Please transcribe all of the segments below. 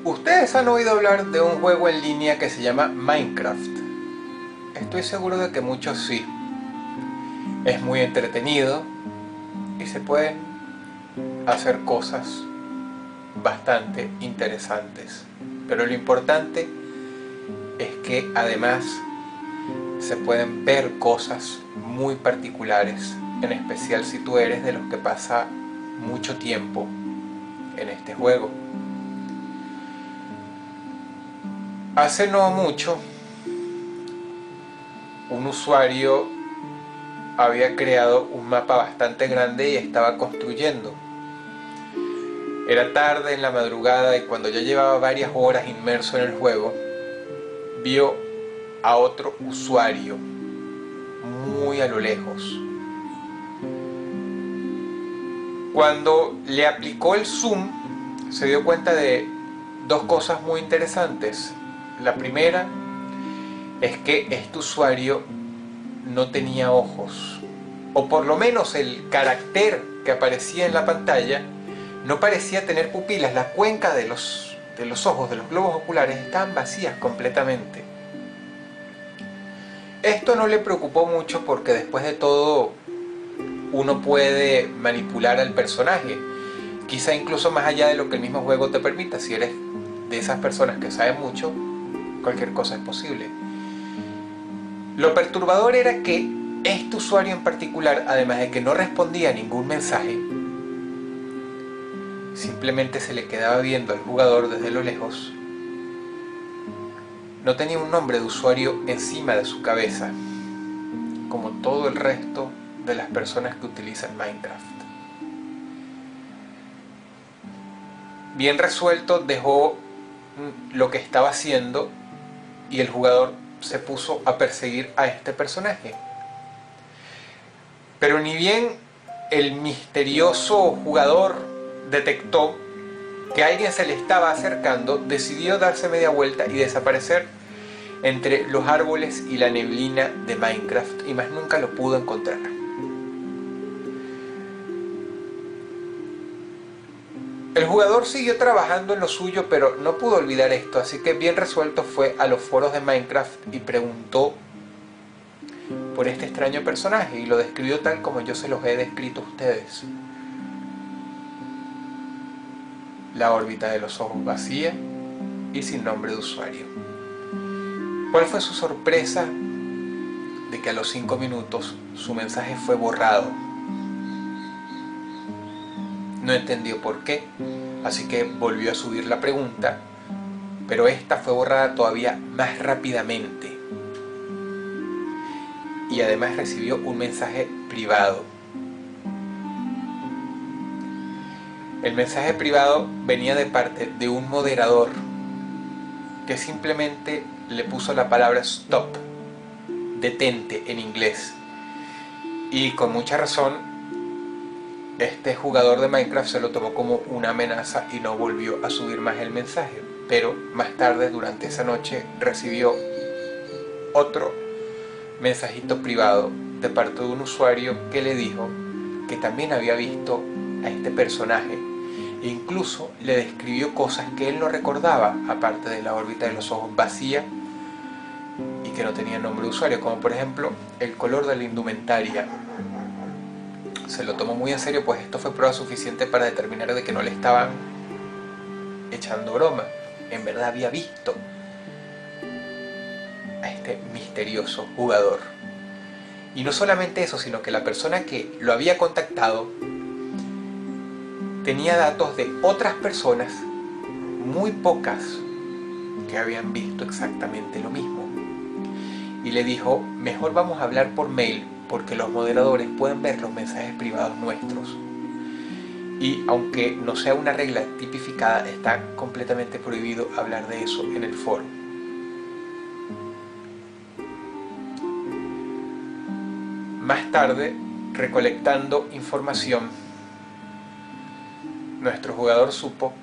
Ustedes han oído hablar de un juego en línea que se llama Minecraft. Estoy seguro de que muchos sí. Es muy entretenido y se pueden hacer cosas bastante interesantes. Pero lo importante es que además se pueden ver cosas muy particulares, en especial si tú eres de los que pasa mucho tiempo en este juego. Hace no mucho, un usuario había creado un mapa bastante grande y estaba construyendo. Era tarde en la madrugada y cuando ya llevaba varias horas inmerso en el juego, vio a otro usuario muy a lo lejos. Cuando le aplicó el zoom, se dio cuenta de dos cosas muy interesantes. La primera es que este usuario no tenía ojos, o por lo menos el carácter que aparecía en la pantalla no parecía tener pupilas. La cuenca de los ojos, de los globos oculares, estaban vacías completamente. Esto no le preocupó mucho porque después de todo uno puede manipular al personaje, quizá incluso más allá de lo que el mismo juego te permita. Si eres de esas personas que saben mucho, cualquier cosa es posible. Lo perturbador era que este usuario en particular, además de que no respondía a ningún mensaje, simplemente se le quedaba viendo al jugador desde lo lejos. No tenía un nombre de usuario encima de su cabeza, como todo el resto de las personas que utilizan Minecraft. Bien resuelto, dejó lo que estaba haciendo y el jugador se puso a perseguir a este personaje. Pero ni bien el misterioso jugador detectó que alguien se le estaba acercando, decidió darse media vuelta y desaparecer entre los árboles y la neblina de Minecraft, y más nunca lo pudo encontrar. El jugador siguió trabajando en lo suyo, pero no pudo olvidar esto, así que bien resuelto fue a los foros de Minecraft y preguntó por este extraño personaje y lo describió tal como yo se los he descrito a ustedes. La órbita de los ojos vacía y sin nombre de usuario. ¿Cuál fue su sorpresa? De que a los 5 minutos su mensaje fue borrado. No entendió por qué, así que volvió a subir la pregunta, pero esta fue borrada todavía más rápidamente. Y además recibió un mensaje privado. El mensaje privado venía de parte de un moderador que simplemente le puso la palabra stop, detente en inglés. Y con mucha razón, este jugador de Minecraft se lo tomó como una amenaza y no volvió a subir más el mensaje. Pero más tarde, durante esa noche, recibió otro mensajito privado de parte de un usuario que le dijo que también había visto a este personaje e incluso le describió cosas que él no recordaba, aparte de la órbita de los ojos vacía y que no tenía nombre de usuario, como por ejemplo el color de la indumentaria. Se lo tomó muy en serio, pues esto fue prueba suficiente para determinar de que no le estaban echando broma. En verdad había visto a este misterioso jugador. Y no solamente eso, sino que la persona que lo había contactado tenía datos de otras personas, muy pocas, que habían visto exactamente lo mismo. Y le dijo, mejor vamos a hablar por mail, porque los moderadores pueden ver los mensajes privados nuestros. Y aunque no sea una regla tipificada, está completamente prohibido hablar de eso en el foro. Más tarde, recolectando información, nuestro jugador supo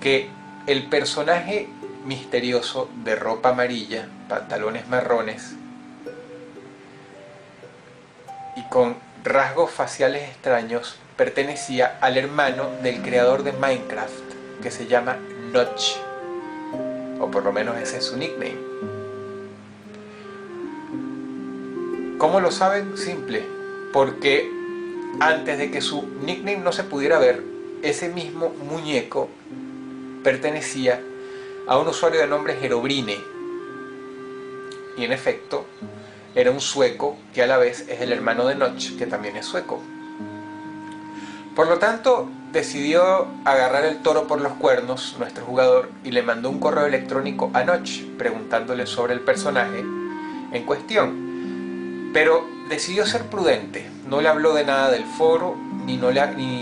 que el personaje misterioso de ropa amarilla, pantalones marrones y con rasgos faciales extraños pertenecía al hermano del creador de Minecraft, que se llama Notch. o por lo menos ese es su nickname. ¿Cómo lo saben? Simple, porque antes de que su nickname no se pudiera ver, ese mismo muñeco pertenecía a un usuario de nombre Herobrine, y en efecto era un sueco que a la vez es el hermano de Notch, que también es sueco. Por lo tanto, decidió agarrar el toro por los cuernos nuestro jugador y le mandó un correo electrónico a Notch preguntándole sobre el personaje en cuestión. Pero decidió ser prudente, no le habló de nada del foro, ni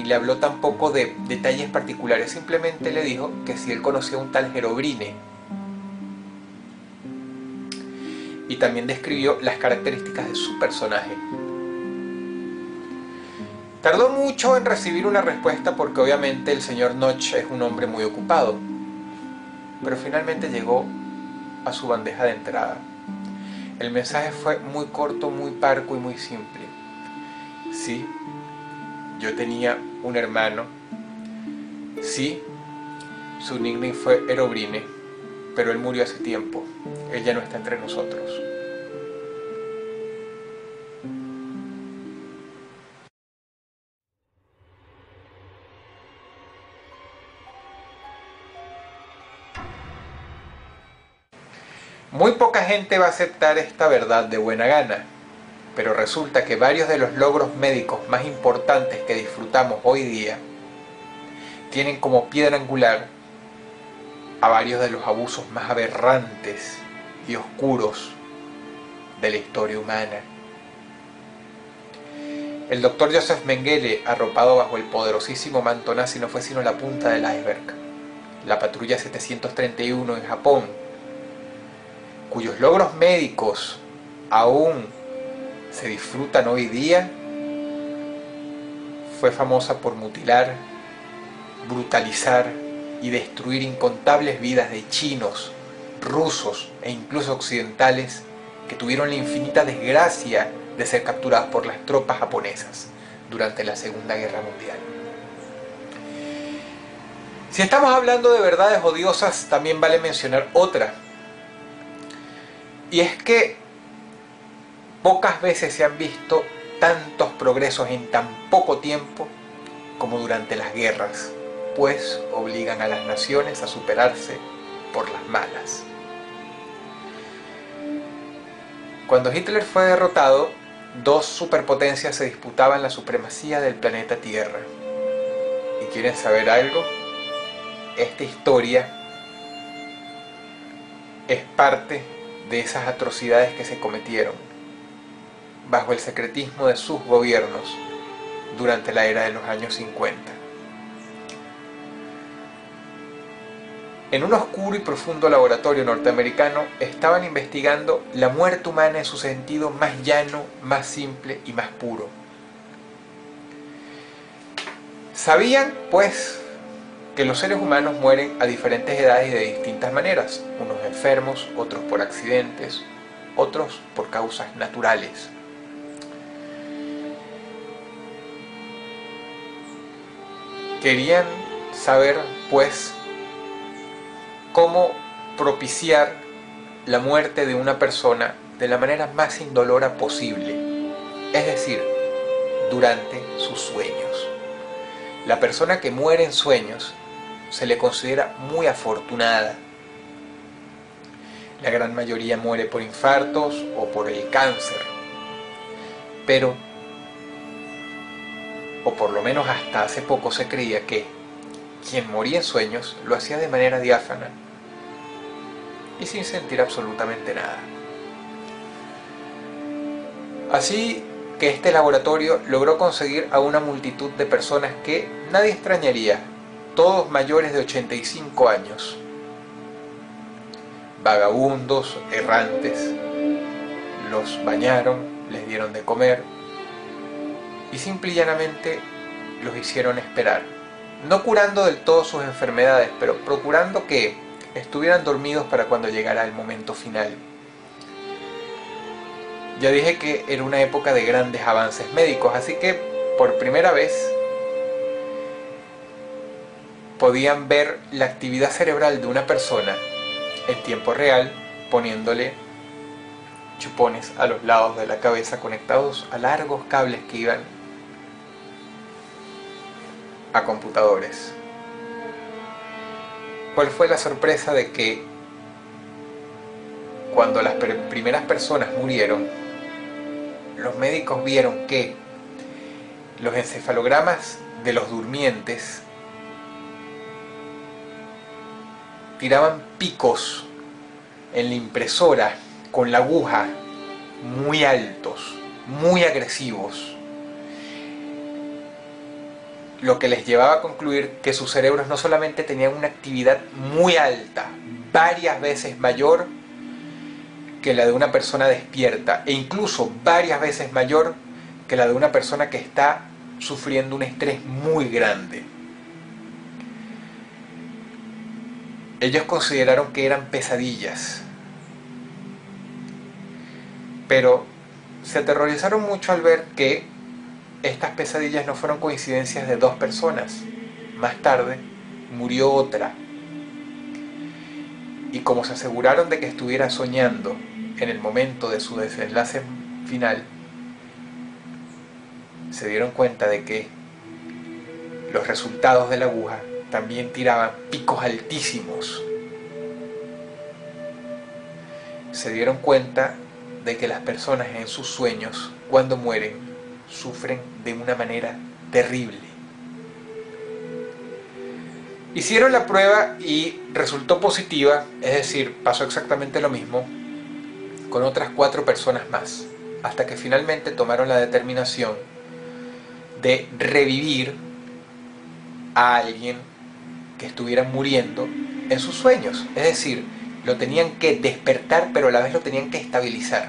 le habló tampoco de detalles particulares, simplemente le dijo que si él conocía a un tal Herobrine. Y también describió las características de su personaje. Tardó mucho en recibir una respuesta porque obviamente el señor Notch es un hombre muy ocupado, pero finalmente llegó a su bandeja de entrada. El mensaje fue muy corto, muy parco y muy simple. Sí, yo tenía un hermano. Sí, su nickname fue Herobrine, pero él murió hace tiempo. Él ya no está entre nosotros. Muy poca gente va a aceptar esta verdad de buena gana, pero resulta que varios de los logros médicos más importantes que disfrutamos hoy día tienen como piedra angular a varios de los abusos más aberrantes y oscuros de la historia humana. El doctor Joseph Mengele, arropado bajo el poderosísimo manto nazi, no fue sino la punta del iceberg. La patrulla 731 en Japón, cuyos logros médicos aún se disfrutan hoy día, fue famosa por mutilar, brutalizar y destruir incontables vidas de chinos, rusos e incluso occidentales que tuvieron la infinita desgracia de ser capturados por las tropas japonesas durante la Segunda Guerra Mundial. Si estamos hablando de verdades odiosas, también vale mencionar otra. Y es que pocas veces se han visto tantos progresos en tan poco tiempo como durante las guerras, pues obligan a las naciones a superarse por las malas. Cuando Hitler fue derrotado, dos superpotencias se disputaban la supremacía del planeta Tierra. ¿Y quieren saber algo? Esta historia es parte de esas atrocidades que se cometieron bajo el secretismo de sus gobiernos durante la era de los años 50. En un oscuro y profundo laboratorio norteamericano estaban investigando la muerte humana en su sentido más llano, más simple y más puro. Sabían, pues, que los seres humanos mueren a diferentes edades y de distintas maneras, unos enfermos, otros por accidentes, otros por causas naturales. Querían saber, pues, cómo propiciar la muerte de una persona de la manera más indolora posible, es decir, durante sus sueños. La persona que muere en sueños se le considera muy afortunada. La gran mayoría muere por infartos o por el cáncer, pero, o por lo menos hasta hace poco se creía que quien moría en sueños lo hacía de manera diáfana y sin sentir absolutamente nada. Así que este laboratorio logró conseguir a una multitud de personas que nadie extrañaría, todos mayores de 85 años, vagabundos, errantes. Los bañaron, les dieron de comer y simple y llanamente los hicieron esperar, no curando del todo sus enfermedades, pero procurando que estuvieran dormidos para cuando llegara el momento final. Ya dije que era una época de grandes avances médicos, así que por primera vez podían ver la actividad cerebral de una persona en tiempo real, poniéndole chupones a los lados de la cabeza conectados a largos cables que iban a computadores. ¿Cuál fue la sorpresa de que cuando las primeras personas murieron, los médicos vieron que los encefalogramas de los durmientes tiraban picos en la impresora con la aguja muy altos, muy agresivos, lo que les llevaba a concluir que sus cerebros no solamente tenían una actividad muy alta, varias veces mayor que la de una persona despierta, e incluso varias veces mayor que la de una persona que está sufriendo un estrés muy grande. Ellos consideraron que eran pesadillas, pero se aterrorizaron mucho al ver que estas pesadillas no fueron coincidencias de dos personas. Más tarde murió otra, y como se aseguraron de que estuviera soñando en el momento de su desenlace final, se dieron cuenta de que los resultados de la aguja también tiraban picos altísimos. Se dieron cuenta de que las personas en sus sueños, cuando mueren, sufren de una manera terrible. Hicieron la prueba y resultó positiva, es decir, pasó exactamente lo mismo con otras 4 personas más, hasta que finalmente tomaron la determinación de revivir a alguien que estuviera muriendo en sus sueños. Es decir, lo tenían que despertar, pero a la vez lo tenían que estabilizar.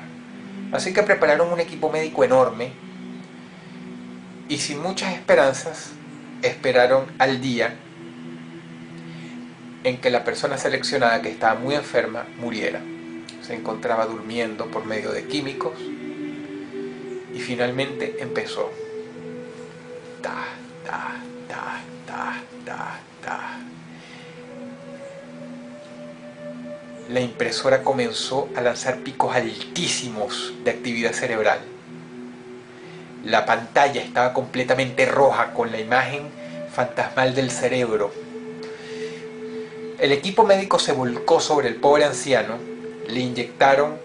Así que prepararon un equipo médico enorme y sin muchas esperanzas esperaron al día en que la persona seleccionada, que estaba muy enferma, muriera. Se encontraba durmiendo por medio de químicos y finalmente empezó. Ta, ta, ta, ta, ta, ta. La impresora comenzó a lanzar picos altísimos de actividad cerebral. La pantalla estaba completamente roja con la imagen fantasmal del cerebro. El equipo médico se volcó sobre el pobre anciano, le inyectaron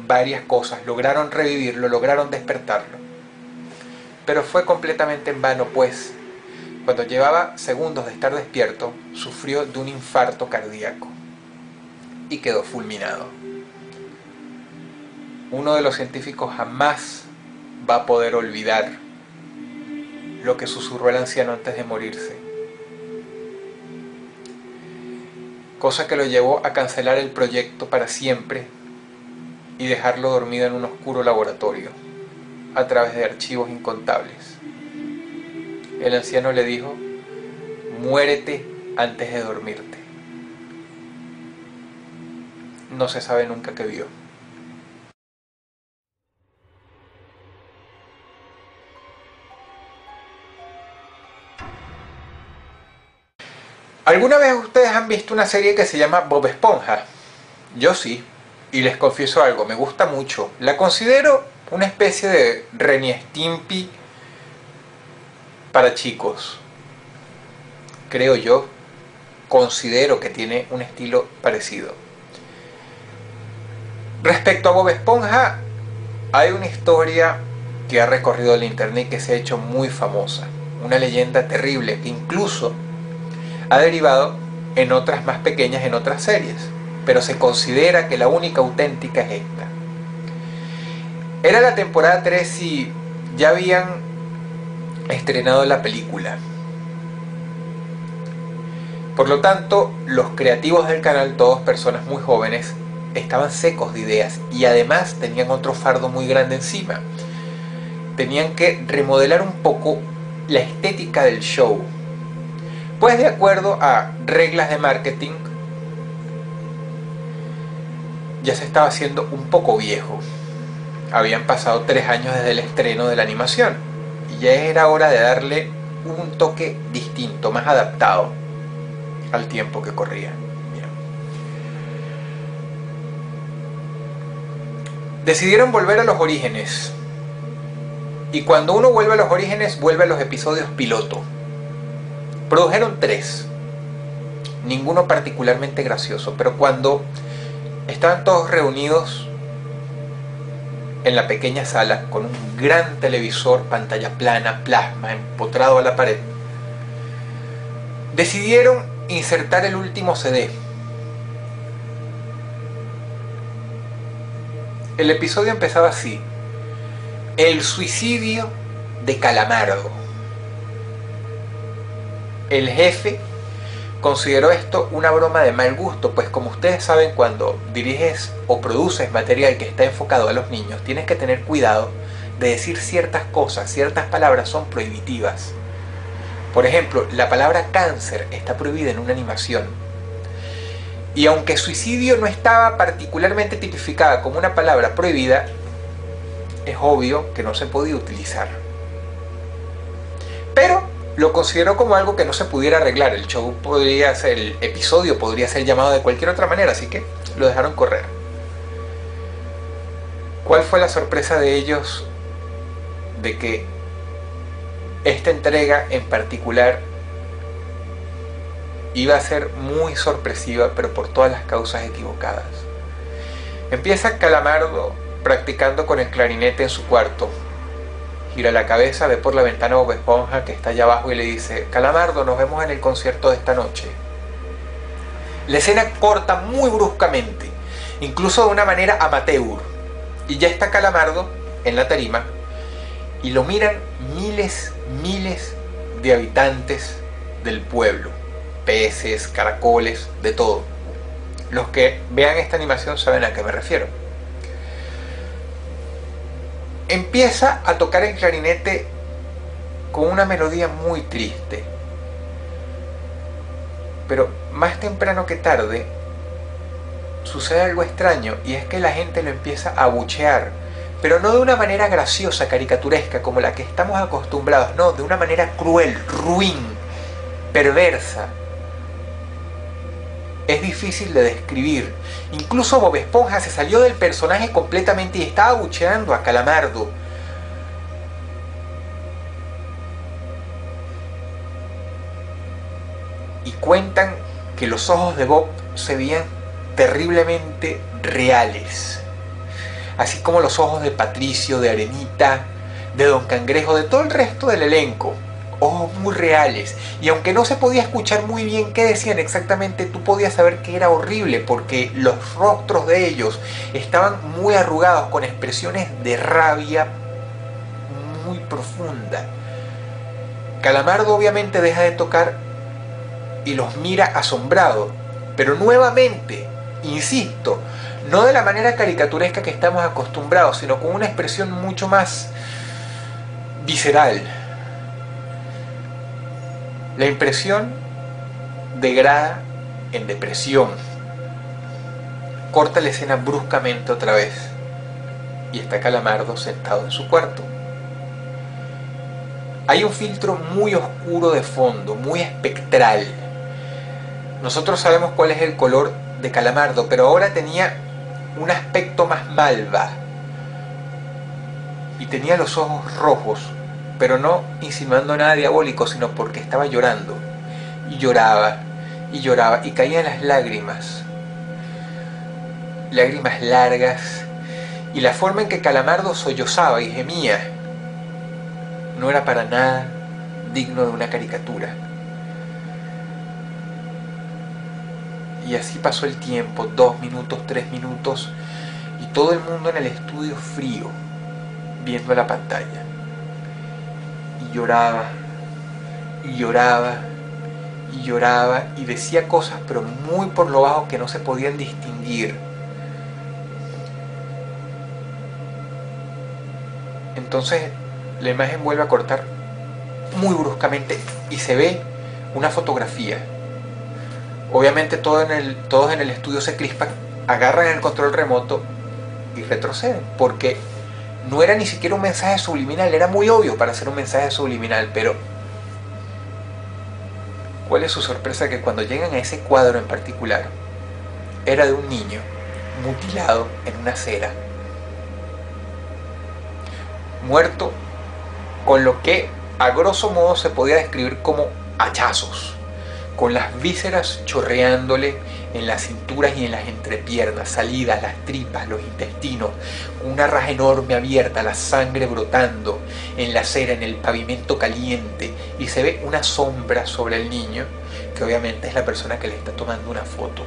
varias cosas, lograron revivirlo, lograron despertarlo. Pero fue completamente en vano, pues cuando llevaba segundos de estar despierto, sufrió de un infarto cardíaco y quedó fulminado. Uno de los científicos jamás va a poder olvidar lo que susurró el anciano antes de morirse, cosa que lo llevó a cancelar el proyecto para siempre y dejarlo dormido en un oscuro laboratorio a través de archivos incontables. El anciano le dijo: muérete antes de dormirte. No se sabe nunca qué vio. ¿Alguna vez ustedes han visto una serie que se llama Bob Esponja? Yo sí, y les confieso algo, me gusta mucho. La considero una especie de Ren y Stimpy para chicos. Creo yo, considero que tiene un estilo parecido. Respecto a Bob Esponja, hay una historia que ha recorrido el internet y que se ha hecho muy famosa. Una leyenda terrible que incluso ha derivado en otras más pequeñas, en otras series, pero se considera que la única auténtica es esta. Era la temporada 3 y ya habían estrenado la película. Por lo tanto, los creativos del canal, todos personas muy jóvenes, estaban secos de ideas y además tenían otro fardo muy grande encima. Tenían que remodelar un poco la estética del show. Pues de acuerdo a reglas de marketing, ya se estaba haciendo un poco viejo. Habían pasado 3 años desde el estreno de la animación y ya era hora de darle un toque distinto, más adaptado al tiempo que corría. Bien. Decidieron volver a los orígenes. Y cuando uno vuelve a los orígenes, vuelve a los episodios piloto. Produjeron 3. Ninguno particularmente gracioso, pero cuando estaban todos reunidos en la pequeña sala con un gran televisor, pantalla plana, plasma, empotrado a la pared, decidieron insertar el último CD. El episodio empezaba así: el suicidio de Calamardo. El jefe consideró esto una broma de mal gusto, pues como ustedes saben, cuando diriges o produces material que está enfocado a los niños, tienes que tener cuidado de decir ciertas cosas, ciertas palabras son prohibitivas. Por ejemplo, la palabra cáncer está prohibida en una animación. Y aunque suicidio no estaba particularmente tipificada como una palabra prohibida, es obvio que no se podía utilizar. Pero lo consideró como algo que no se pudiera arreglar. El show podría ser, el episodio podría ser llamado de cualquier otra manera, así que lo dejaron correr. ¿Cuál fue la sorpresa de ellos de que esta entrega en particular iba a ser muy sorpresiva, pero por todas las causas equivocadas? Empieza Calamardo practicando con el clarinete en su cuarto. Gira la cabeza, ve por la ventana a Bob Esponja, que está allá abajo, y le dice: Calamardo, nos vemos en el concierto de esta noche. La escena corta muy bruscamente, incluso de una manera amateur, y ya está Calamardo en la tarima, y lo miran miles de habitantes del pueblo, peces, caracoles, de todo. Los que vean esta animación saben a qué me refiero. Empieza a tocar el clarinete con una melodía muy triste. Pero más temprano que tarde sucede algo extraño, y es que la gente lo empieza a abuchear, pero no de una manera graciosa, caricaturesca, como la que estamos acostumbrados, no, de una manera cruel, ruin, perversa. Es difícil de describir. Incluso Bob Esponja se salió del personaje completamente y estaba abucheando a Calamardo. Y cuentan que los ojos de Bob se veían terriblemente reales. Así como los ojos de Patricio, de Arenita, de Don Cangrejo, de todo el resto del elenco. Ojos muy reales, y aunque no se podía escuchar muy bien qué decían exactamente, tú podías saber que era horrible, porque los rostros de ellos estaban muy arrugados, con expresiones de rabia muy profunda. Calamardo obviamente deja de tocar y los mira asombrado, pero nuevamente, insisto, no de la manera caricaturesca que estamos acostumbrados, sino con una expresión mucho más visceral. La impresión degrada en depresión. Corta la escena bruscamente otra vez y está Calamardo sentado en su cuarto. Hay un filtro muy oscuro de fondo, muy espectral. Nosotros sabemos cuál es el color de Calamardo, pero ahora tenía un aspecto más malva y tenía los ojos rojos, pero no insinuando nada diabólico, sino porque estaba llorando, y lloraba, y lloraba, y caían las lágrimas largas, y la forma en que Calamardo sollozaba y gemía no era para nada digno de una caricatura. Y así pasó el tiempo, 2 minutos, 3 minutos, y todo el mundo en el estudio frío, viendo la pantalla. Y lloraba, y lloraba, y lloraba, y decía cosas pero muy por lo bajo que no se podían distinguir. Entonces la imagen vuelve a cortar muy bruscamente y se ve una fotografía. Obviamente todos en el estudio se crispan, agarran el control remoto y retroceden, porque no era ni siquiera un mensaje subliminal, era muy obvio para ser un mensaje subliminal, pero ¿cuál es su sorpresa? Que cuando llegan a ese cuadro en particular, era de un niño mutilado en una acera, muerto con lo que a grosso modo se podía describir como hachazos, con las vísceras chorreándole en las cinturas y en las entrepiernas, salidas, las tripas, los intestinos, una raja enorme abierta, la sangre brotando en la acera, en el pavimento caliente, y se ve una sombra sobre el niño, que obviamente es la persona que le está tomando una foto.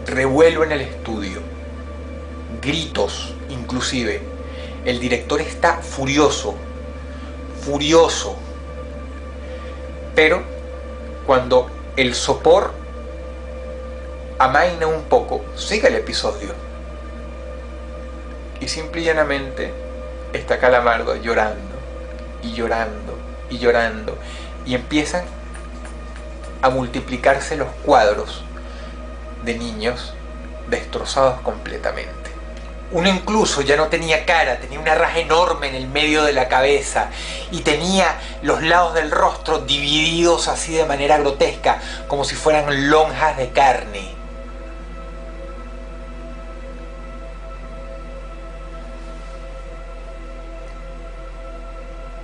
Revuelo en el estudio, gritos inclusive. El director está furioso, pero cuando el sopor amaina un poco, sigue el episodio y simple y llanamente está Calamardo llorando y llorando y llorando, y empiezan a multiplicarse los cuadros de niños destrozados completamente. Uno incluso ya no tenía cara, tenía una raja enorme en el medio de la cabeza y tenía los lados del rostro divididos así de manera grotesca, como si fueran lonjas de carne.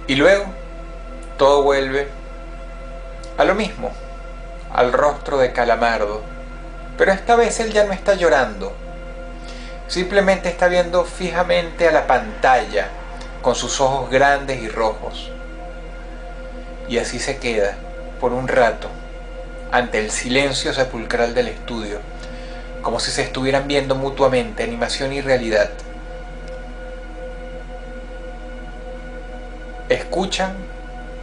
Y luego todo vuelve a lo mismo, al rostro de Calamardo, pero esta vez él ya no está llorando. Simplemente está viendo fijamente a la pantalla con sus ojos grandes y rojos. Y así se queda por un rato ante el silencio sepulcral del estudio, como si se estuvieran viendo mutuamente animación y realidad. Escuchan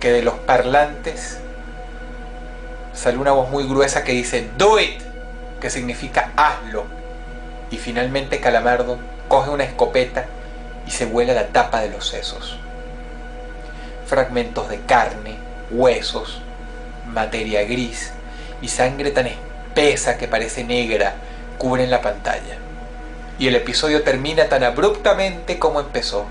que de los parlantes sale una voz muy gruesa que dice "Do it", que significa hazlo. Y finalmente Calamardo coge una escopeta y se vuela la tapa de los sesos. Fragmentos de carne, huesos, materia gris y sangre tan espesa que parece negra cubren la pantalla. Y el episodio termina tan abruptamente como empezó.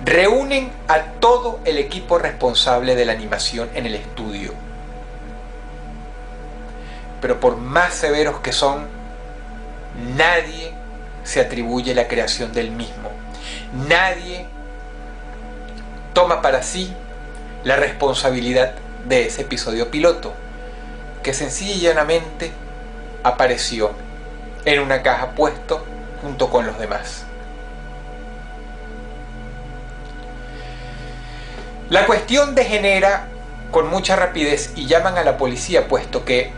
Reúnen a todo el equipo responsable de la animación en el estudio. Pero por más severos que son, nadie se atribuye la creación del mismo. Nadie toma para sí la responsabilidad de ese episodio piloto, que sencilla y llanamente apareció en una caja puesto junto con los demás. La cuestión degenera con mucha rapidez y llaman a la policía, puesto que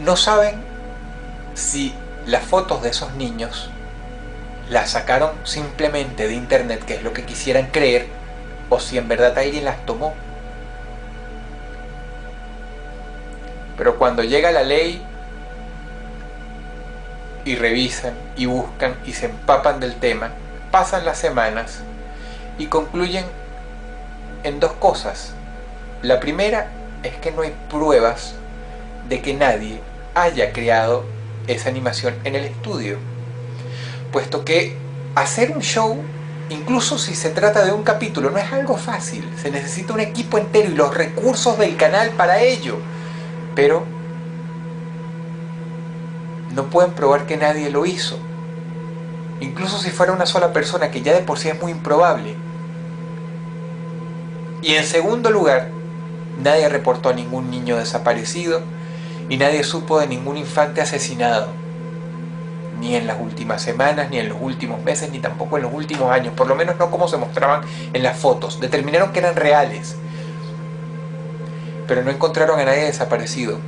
no saben si las fotos de esos niños las sacaron simplemente de internet, que es lo que quisieran creer, o si en verdad alguien las tomó. Pero cuando llega la ley y revisan y buscan y se empapan del tema, pasan las semanas y concluyen en dos cosas. La primera es que no hay pruebas de que nadie haya creado esa animación en el estudio, puesto que hacer un show, incluso si se trata de un capítulo, no es algo fácil. Se necesita un equipo entero y los recursos del canal para ello, pero no pueden probar que nadie lo hizo, incluso si fuera una sola persona, que ya de por sí es muy improbable. Y en segundo lugar, nadie reportó a ningún niño desaparecido y nadie supo de ningún infante asesinado, ni en las últimas semanas, ni en los últimos meses, ni tampoco en los últimos años, por lo menos no como se mostraban en las fotos. Determinaron que eran reales, pero no encontraron a nadie desaparecido.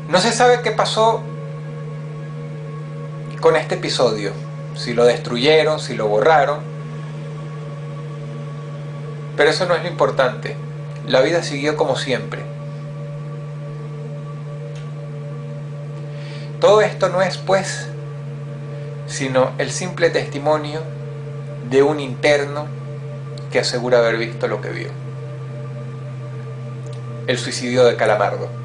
No se sabe qué pasó con este episodio, si lo destruyeron, si lo borraron, pero eso no es lo importante. La vida siguió como siempre. Todo esto no es, pues, sino el simple testimonio de un interno que asegura haber visto lo que vio: el suicidio de Calamardo.